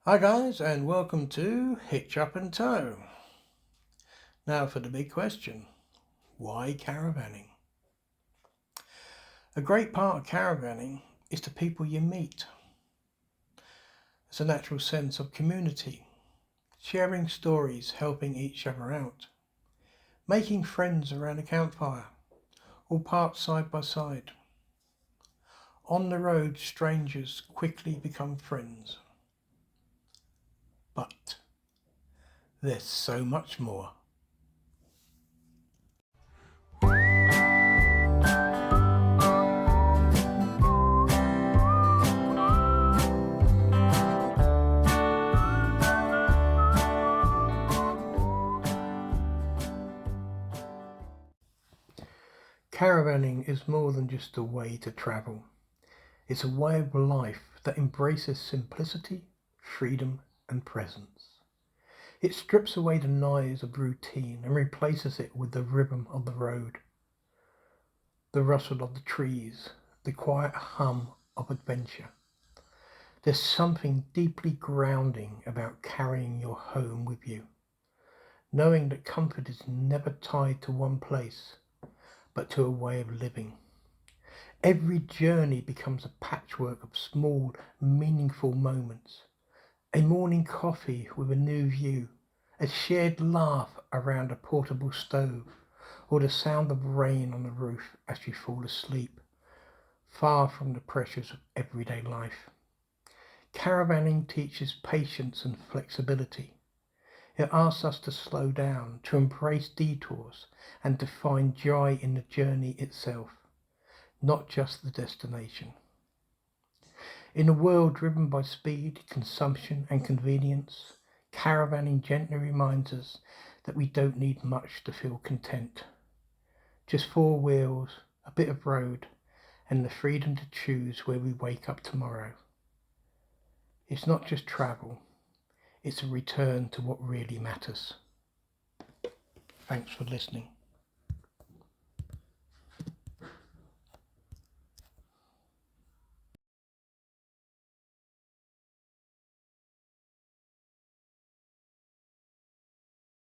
Hi guys, and welcome to HitchUpAndTow. Now for the big question, why caravanning? A great part of caravanning is the people you meet. It's a natural sense of community, sharing stories, helping each other out, making friends around a campfire, all parked side by side. On the road, strangers quickly become friends. But there's so much more. Caravanning is more than just a way to travel. It's a way of life that embraces simplicity, freedom, and presence. It strips away the noise of routine and replaces it with the rhythm of the road, the rustle of the trees, the quiet hum of adventure. There's something deeply grounding about carrying your home with you, knowing that comfort is never tied to one place, but to a way of living. Every journey becomes a patchwork of small, meaningful moments. A morning coffee with a new view, a shared laugh around a portable stove, or the sound of rain on the roof as you fall asleep, far from the pressures of everyday life. Caravanning teaches patience and flexibility. It asks us to slow down, to embrace detours, and to find joy in the journey itself, not just the destination. In a world driven by speed, consumption, and convenience, caravanning gently reminds us that we don't need much to feel content. Just four wheels, a bit of road, and the freedom to choose where we wake up tomorrow. It's not just travel, it's a return to what really matters. Thanks for listening.